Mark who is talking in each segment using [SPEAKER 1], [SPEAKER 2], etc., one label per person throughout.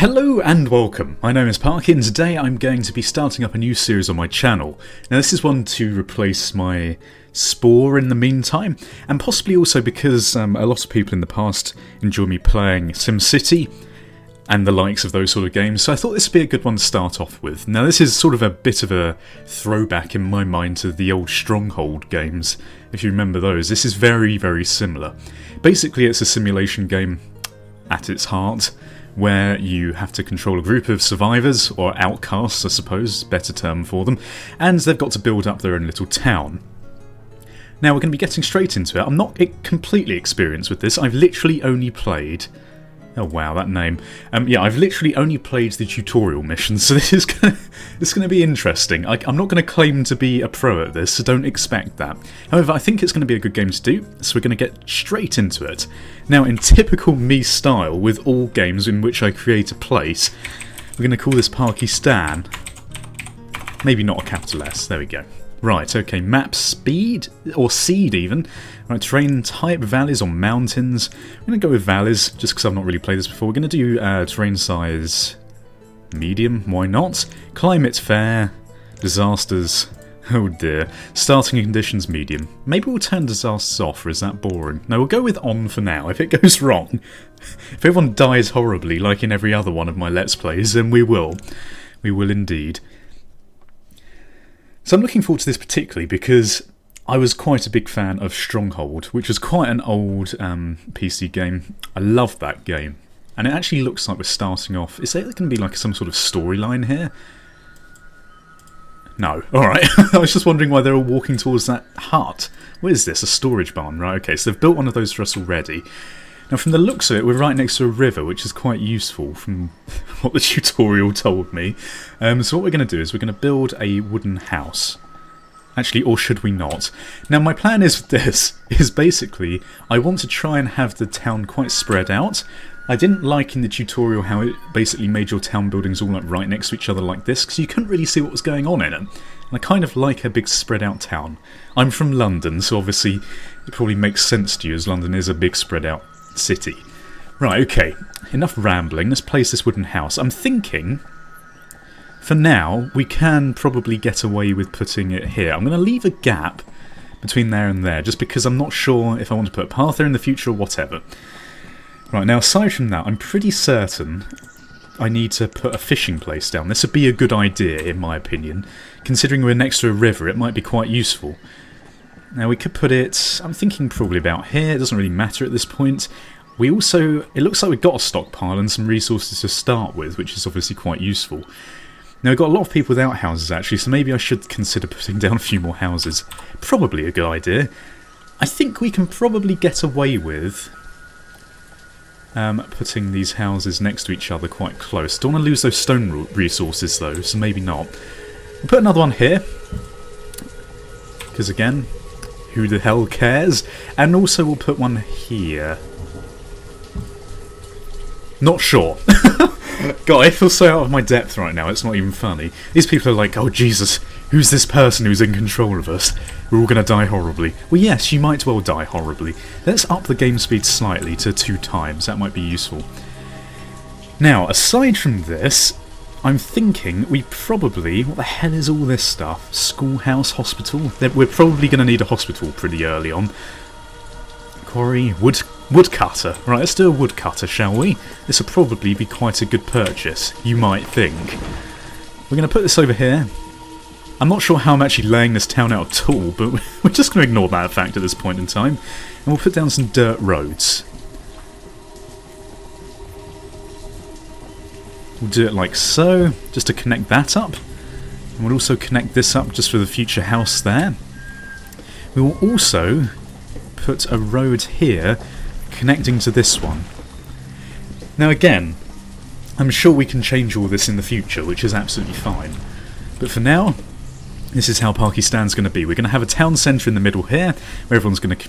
[SPEAKER 1] Hello and welcome, my name is Parky and today I'm going to be starting up a new series on my channel. Now this is one to replace my Spore in the meantime, and possibly also because a lot of people in the past enjoy me playing SimCity and the likes of those sort of games, so I thought this would be a good one to start off with. Now this is sort of a bit of a throwback in my mind to the old Stronghold games, if you remember those. This is very, very similar. Basically it's a simulation game at its heart, where you have to control a group of survivors, or outcasts I suppose, better term for them, and they've got to build up their own little town. Now we're going to be getting straight into it. I'm not completely experienced with this, I've literally only played... Oh wow, that name. Yeah, I've literally only played the tutorial missions, so this is going to be interesting. I'm not going to claim to be a pro at this, so don't expect that. However, I think it's going to be a good game to do, so we're going to get straight into it. Now, in typical me style, with all games in which I create a place, we're going to call this Parky Stan. Maybe not a capital S, there we go. Right, okay, map speed, or seed even. Right, terrain type, valleys or mountains. I'm going to go with valleys, just because I've not really played this before. We're going to do terrain size medium, why not? Climate fair, disasters, oh dear. Starting conditions medium. Maybe we'll turn disasters off, or is that boring? No, we'll go with on for now. If it goes wrong, if everyone dies horribly, like in every other one of my Let's Plays, then we will. We will indeed. So I'm looking forward to this particularly because I was quite a big fan of Stronghold, which was quite an old PC game. I love that game. And it actually looks like we're starting off... Is there going to be like some sort of storyline here? No. Alright. I was just wondering why they were walking towards that hut. What is this? A storage barn? Right, okay. So they've built one of those for us already. Now from the looks of it, we're right next to a river, which is quite useful from what the tutorial told me. So what we're going to do is we're going to build a wooden house. Actually, or should we not? Now my plan is with this, is basically, I want to try and have the town quite spread out. I didn't like in the tutorial how it basically made your town buildings all like right next to each other like this, because you couldn't really see what was going on in it. And I kind of like a big spread out town. I'm from London, so obviously it probably makes sense to you as London is a big spread out city. Right, okay, enough rambling, let's place this wooden house. I'm thinking, for now, we can probably get away with putting it here. I'm going to leave a gap between there and there, just because I'm not sure if I want to put a path there in the future or whatever. Right, now aside from that, I'm pretty certain I need to put a fishing place down. This would be a good idea, in my opinion. Considering we're next to a river, it might be quite useful. Now we could put it, I'm thinking probably about here, it doesn't really matter at this point. We also, it looks like we've got a stockpile and some resources to start with, which is obviously quite useful. Now we've got a lot of people without houses actually, so maybe I should consider putting down a few more houses. Probably a good idea. I think we can probably get away with putting these houses next to each other quite close. Don't want to lose those stone resources though, so maybe not. We'll put another one here, because again, who the hell cares? And also we'll put one here. Not sure. God, I feel so out of my depth right now, it's not even funny. These people are like, oh Jesus, who's this person who's in control of us? We're all going to die horribly. Well yes, you might well die horribly. Let's up the game speed slightly to 2 times, that might be useful. Now, aside from this, I'm thinking we probably... What the hell is all this stuff? Schoolhouse, hospital? We're probably going to need a hospital pretty early on. Quarry, woodcutter. Right, let's do a woodcutter, shall we? This will probably be quite a good purchase, you might think. We're going to put this over here. I'm not sure how I'm actually laying this town out at all, but we're just going to ignore that fact at this point in time. And we'll put down some dirt roads. We'll do it like so, just to connect that up. And we'll also connect this up just for the future house there. We will also put a road here connecting to this one. Now again, I'm sure we can change all this in the future, which is absolutely fine. But for now, this is how Parky Stan's going to be. We're going to have a town centre in the middle here, where everyone's going to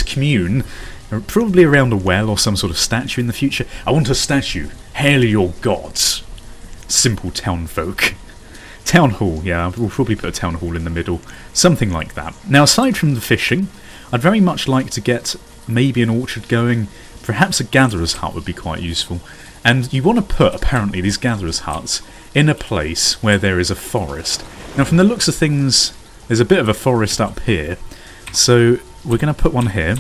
[SPEAKER 1] commune, probably around a well or some sort of statue in the future. I want a statue. Hail your gods. Simple town folk. Town hall, yeah, we'll probably put a town hall in the middle. Something like that. Now, aside from the fishing, I'd very much like to get maybe an orchard going. Perhaps a gatherer's hut would be quite useful. And you want to put, apparently, these gatherers' huts in a place where there is a forest. Now, from the looks of things, there's a bit of a forest up here. So we're going to put one here.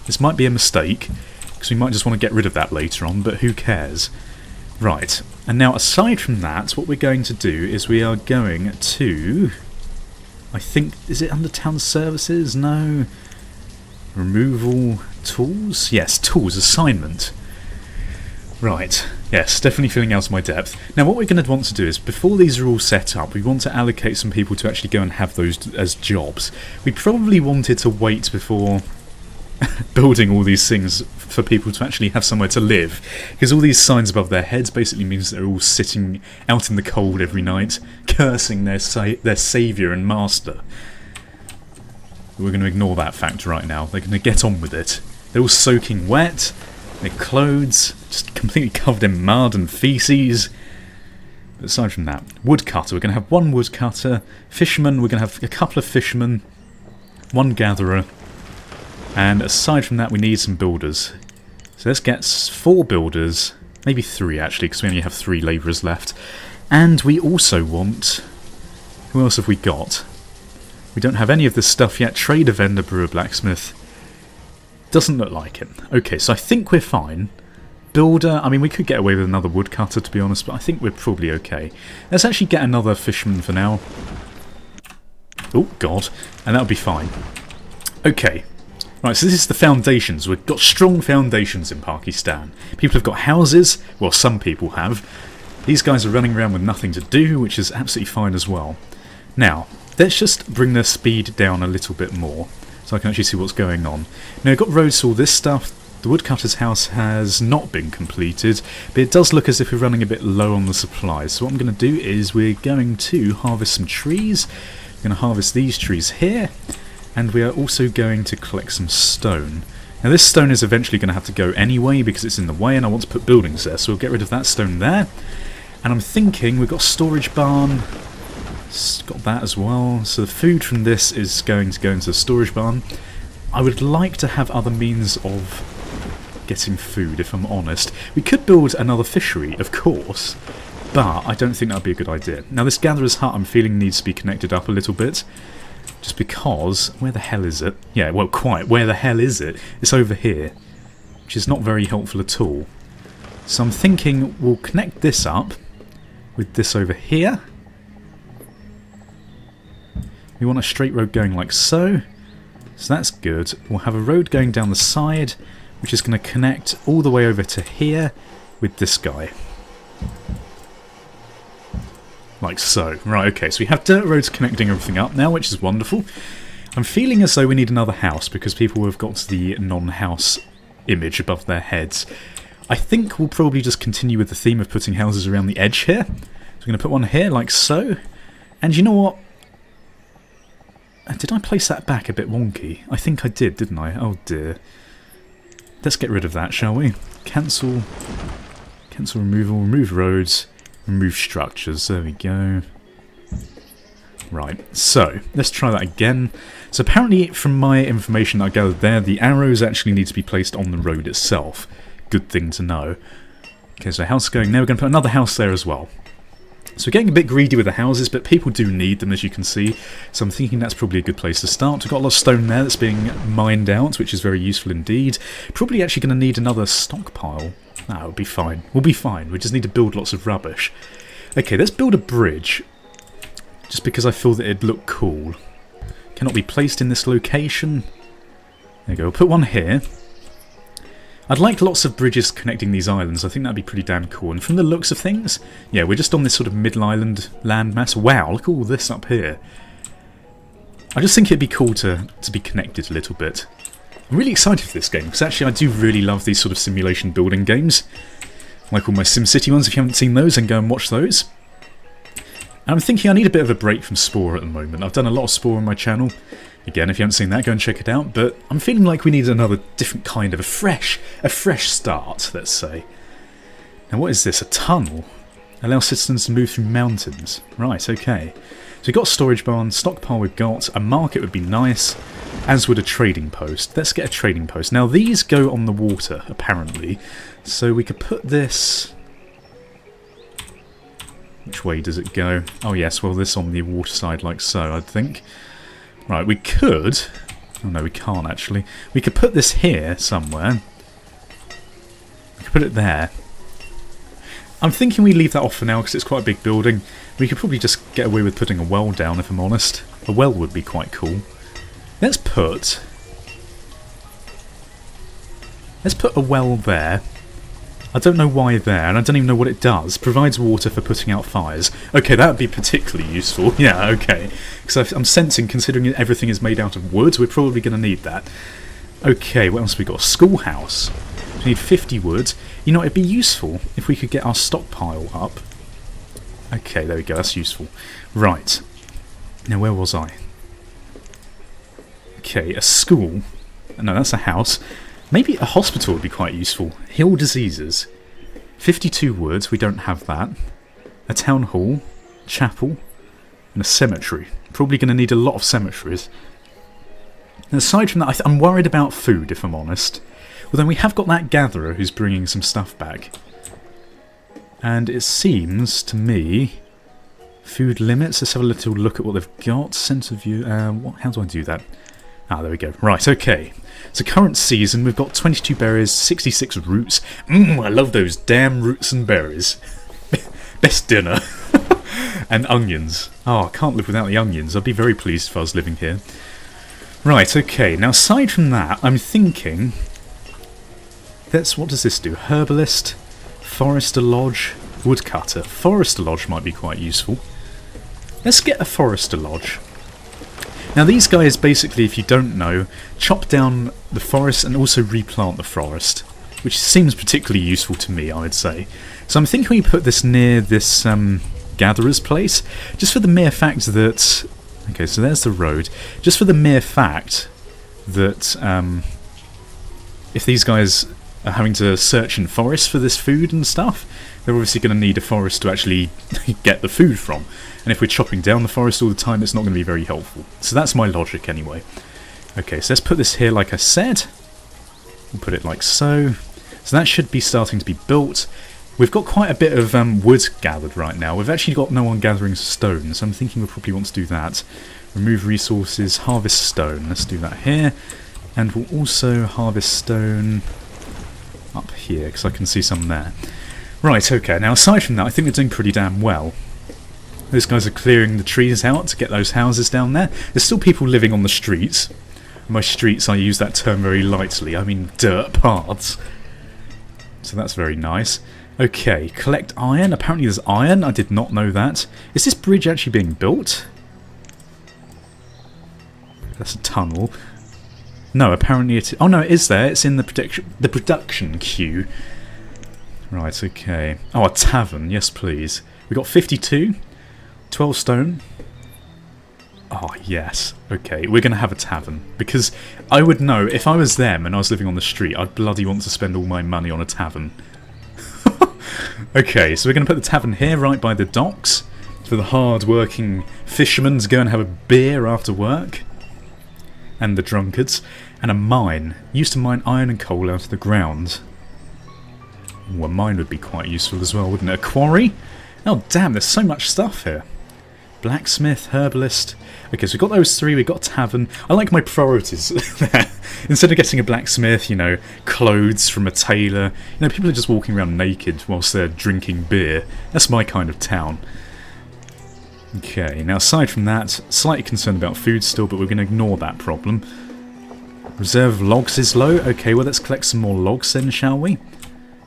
[SPEAKER 1] This might be a mistake, because we might just want to get rid of that later on, but who cares? Right, and now aside from that, what we're going to do is we are going to... I think, is it under town services? No. Removal tools? Yes, tools, assignment. Right, yes, definitely feeling out of my depth. Now what we're going to want to do is, before these are all set up, we want to allocate some people to actually go and have those as jobs. We probably wanted to wait before building all these things for people to actually have somewhere to live, because all these signs above their heads basically means they're all sitting out in the cold every night, cursing their saviour and master. We're going to ignore that fact right now. They're going to get on with it. They're all soaking wet, their clothes just completely covered in mud and feces. But aside from that, woodcutter, we're going to have one woodcutter. Fisherman, we're going to have a couple of fishermen, one gatherer. And aside from that, we need some builders. So let's get 4 builders, maybe 3 actually, because we only have 3 labourers left. And we also want... who else have we got? We don't have any of this stuff yet. Trader, vendor, brewer, blacksmith. Doesn't look like it. Okay, so I think we're fine. Builder, I mean, we could get away with another woodcutter, to be honest, but I think we're probably okay. Let's actually get another fisherman for now. Oh, God. And that'll be fine. Okay. Right, so this is the foundations. We've got strong foundations in Pakistan. People have got houses. Well, some people have. These guys are running around with nothing to do, which is absolutely fine as well. Now, let's just bring the speed down a little bit more, so I can actually see what's going on. Now, we've got roads to all this stuff. The woodcutter's house has not been completed, but it does look as if we're running a bit low on the supplies. So what I'm going to do is we're going to harvest some trees. We're going to harvest these trees here. And we are also going to collect some stone. Now this stone is eventually going to have to go anyway because it's in the way and I want to put buildings there. So we'll get rid of that stone there. And I'm thinking we've got a storage barn. Got that as well. So the food from this is going to go into the storage barn. I would like to have other means of getting food, if I'm honest. We could build another fishery, of course. But I don't think that would be a good idea. Now this gatherer's hut I'm feeling needs to be connected up a little bit. Just because, where the hell is it? Yeah, well, quite, where the hell is it? It's over here, which is not very helpful at all. So I'm thinking we'll connect this up with this over here. We want a straight road going like so. So that's good. We'll have a road going down the side, which is going to connect all the way over to here with this guy. Like so. Right, okay, so we have dirt roads connecting everything up now, which is wonderful. I'm feeling as though we need another house, because people have got the non-house image above their heads. I think we'll probably just continue with the theme of putting houses around the edge here. So we're going to put one here, like so. And you know what? Did I place that back a bit wonky? I think I did, didn't I? Oh dear. Let's get rid of that, shall we? Cancel. Cancel removal. Remove roads. Remove structures, there we go. Right, so let's try that again. So apparently from my information I gathered there, the arrows actually need to be placed on the road itself. Good thing to know. Okay, so house going there, we're going to put another house there as well. So we're getting a bit greedy with the houses, but people do need them, as you can see. So I'm thinking that's probably a good place to start. We've got a lot of stone there that's being mined out, which is very useful indeed. Probably actually going to need another stockpile. No, it'll be fine. We'll be fine. We just need to build lots of rubbish. Okay, let's build a bridge. Just because I feel that it'd look cool. Cannot be placed in this location. There you go. We'll put one here. I'd like lots of bridges connecting these islands. I think that'd be pretty damn cool. And from the looks of things, yeah, we're just on this sort of middle island landmass. Wow, look at all this up here. I just think it'd be cool to be connected a little bit. I'm really excited for this game, because actually I do really love these sort of simulation building games. Like all my SimCity ones. If you haven't seen those, then go and watch those. And I'm thinking I need a bit of a break from Spore at the moment. I've done a lot of Spore on my channel. Again, if you haven't seen that, go and check it out. But I'm feeling like we need another different kind of a fresh start, let's say. Now what is this? A tunnel? Allow citizens to move through mountains. Right, okay. So we've got a storage barn, stockpile we've got, a market would be nice, as would a trading post. Let's get a trading post. Now these go on the water, apparently. So we could put this Which way does it go? Oh yes, well this on the water side like so, I'd think. Right, we could... Oh no, we can't actually. We could put this here somewhere. We could put it there. I'm thinking we leave that off for now because it's quite a big building. We could probably just get away with putting a well down if I'm honest. A well would be quite cool. Let's put a well there. I don't know why there, and I don't even know what it does. Provides water for putting out fires. Okay, that would be particularly useful. Yeah, okay. Because I'm sensing, considering everything is made out of wood, we're probably going to need that. Okay, what else have we got? A schoolhouse. We need 50 wood. You know, it'd be useful if we could get our stockpile up. Okay, there we go. That's useful. Right. Now, where was I? Okay, a school. No, that's a house. Maybe a hospital would be quite useful. Heal diseases. 52 wood, we don't have that. A town hall, chapel, and a cemetery. Probably going to need a lot of cemeteries. And aside from that, I'm worried about food, if I'm honest. Well, then we have got that gatherer who's bringing some stuff back. And it seems to me... Food limits, let's have a little look at what they've got. Centre view, how do I do that? Ah, there we go. Right, okay. So current season, we've got 22 berries, 66 roots. I love those damn roots and berries. Best dinner. And onions. Oh, I can't live without the onions. I'd be very pleased if I was living here. Right, okay. Now, aside from that, I'm thinking... what does this do? Herbalist, Forester Lodge, Woodcutter. Forester Lodge might be quite useful. Let's get a Forester Lodge. Now these guys basically, if you don't know, chop down the forest and also replant the forest, which seems particularly useful to me, I would say. So I'm thinking we put this near this gatherer's place, just for the mere fact that... Okay, so there's the road. Just for the mere fact that if these guys are having to search in forests for this food and stuff, they're obviously going to need a forest to actually get the food from. And if we're chopping down the forest all the time, it's not going to be very helpful. So that's my logic anyway. Okay, so let's put this here like I said. We'll put it like so. So that should be starting to be built. We've got quite a bit of wood gathered right now. We've actually got no one gathering stone, so I'm thinking we'll probably want to do that. Remove resources, harvest stone. Let's do that here. And we'll also harvest stone up here, because I can see some there. Right, okay, now aside from that, I think we're doing pretty damn well. Those guys are clearing the trees out to get those houses down there. There's still people living on the streets. By streets, I use that term very lightly. I mean dirt paths. So that's very nice. Okay, collect iron. Apparently there's iron. I did not know that. Is this bridge actually being built? That's a tunnel. No, apparently it... Oh no, it is there. It's in the production queue. Right, okay. Oh, a tavern. Yes, please. We got 52. 12 stone. Oh, yes. Okay, we're going to have a tavern. Because I would know, if I was them and I was living on the street, I'd bloody want to spend all my money on a tavern. Okay, so we're going to put the tavern here, right by the docks. For the hard-working fishermen to go and have a beer after work. And the drunkards. And a mine. Used to mine iron and coal out of the ground. Ooh, a mine would be quite useful as well, wouldn't it? A quarry? Oh, damn, there's so much stuff here. Blacksmith, herbalist. Okay, so we've got those three, we've got a tavern. I like my priorities there. Instead of getting a blacksmith, you know, clothes from a tailor. You know, people are just walking around naked whilst they're drinking beer. That's my kind of town. Okay, now aside from that, slightly concerned about food still, but we're going to ignore that problem. Reserve of logs is low. Okay, well let's collect some more logs then, shall we?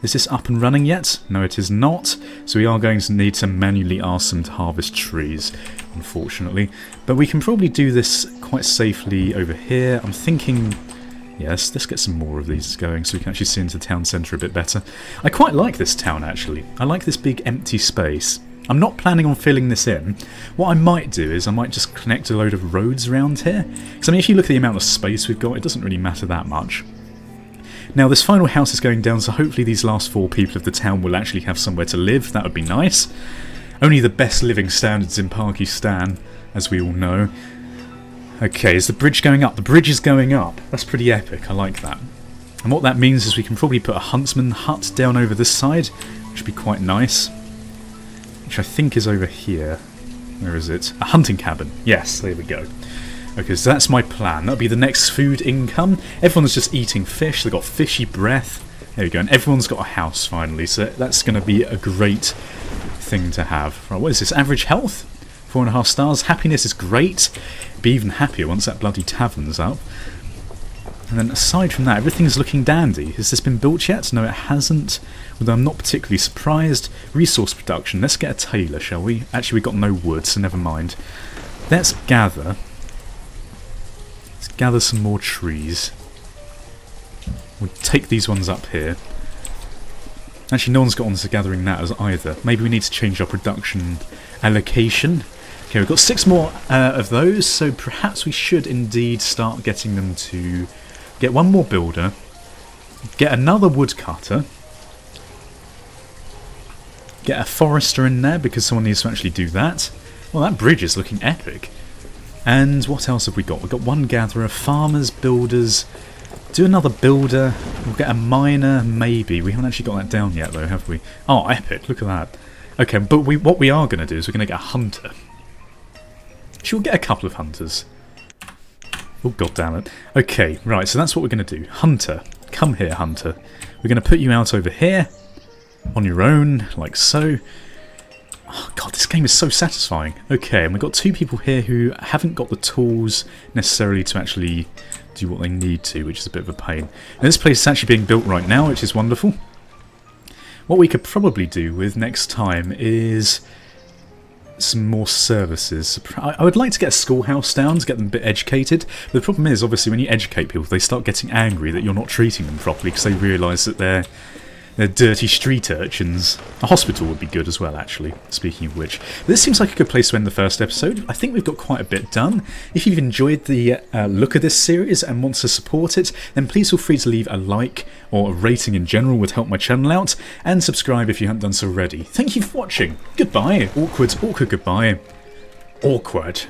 [SPEAKER 1] Is this up and running yet? No, it is not. So we are going to need to manually ask them to harvest trees, unfortunately. But we can probably do this quite safely over here. I'm thinking... Yes, let's get some more of these going so we can actually see into the town centre a bit better. I quite like this town, actually. I like this big empty space. I'm not planning on filling this in. What I might do is I might just connect a load of roads around here. Because, I mean, if you look at the amount of space we've got, it doesn't really matter that much. Now, this final house is going down, so hopefully these last 4 people of the town will actually have somewhere to live. That would be nice. Only the best living standards in Parkistan, as we all know. Okay, is the bridge going up? The bridge is going up. That's pretty epic. I like that. And what that means is we can probably put a huntsman hut down over this side, which would be quite nice. which I think is over here. Where is it? A hunting cabin. Yes, there we go. Okay, so that's my plan. That'll be the next food income. Everyone's just eating fish. They've got fishy breath. There we go. And everyone's got a house, finally. So that's going to be a great thing to have. Right, what is this? Average health? 4.5 stars. Happiness is great. Be even happier once that bloody tavern's up. And then aside from that, everything's looking dandy. Has this been built yet? No, it hasn't. Although I'm not particularly surprised. Resource production. Let's get a tailor, shall we? Actually, we've got no wood, so never mind. Let's gather. Let's gather some more trees. We'll take these ones up here. Actually, no one's got on to gathering that as either. Maybe we need to change our production allocation. Okay, we've got 6 more of those, so perhaps we should indeed start getting them to get one more builder, get another woodcutter, get a forester in there because someone needs to actually do that. Well, that bridge is looking epic. And what else have we got? We've got one gatherer, farmers, builders, do another builder, we'll get a miner, maybe. We haven't actually got that down yet though, have we? Oh, epic, look at that. Okay, but what we are going to do is we're going to get a hunter. We'll get a couple of hunters. Oh, god damn it. Okay, right, so that's what we're going to do. Hunter. Come here, Hunter. We're going to put you out over here. On your own, like so. Oh, god, this game is so satisfying. Okay, and we've got 2 people here who haven't got the tools necessarily to actually do what they need to, which is a bit of a pain. And this place is actually being built right now, which is wonderful. What we could probably do with next time is some more services. I would like to get a schoolhouse down to get them a bit educated, but the problem is, obviously, when you educate people, they start getting angry that you're not treating them properly because they realise that they're dirty street urchins. A hospital would be good as well, actually, speaking of which. But this seems like a good place to end the first episode. I think we've got quite a bit done. If you've enjoyed the look of this series and want to support it, then please feel free to leave a like or a rating in general would help my channel out, and subscribe if you haven't done so already. Thank you for watching. Goodbye. Awkward goodbye. Awkward.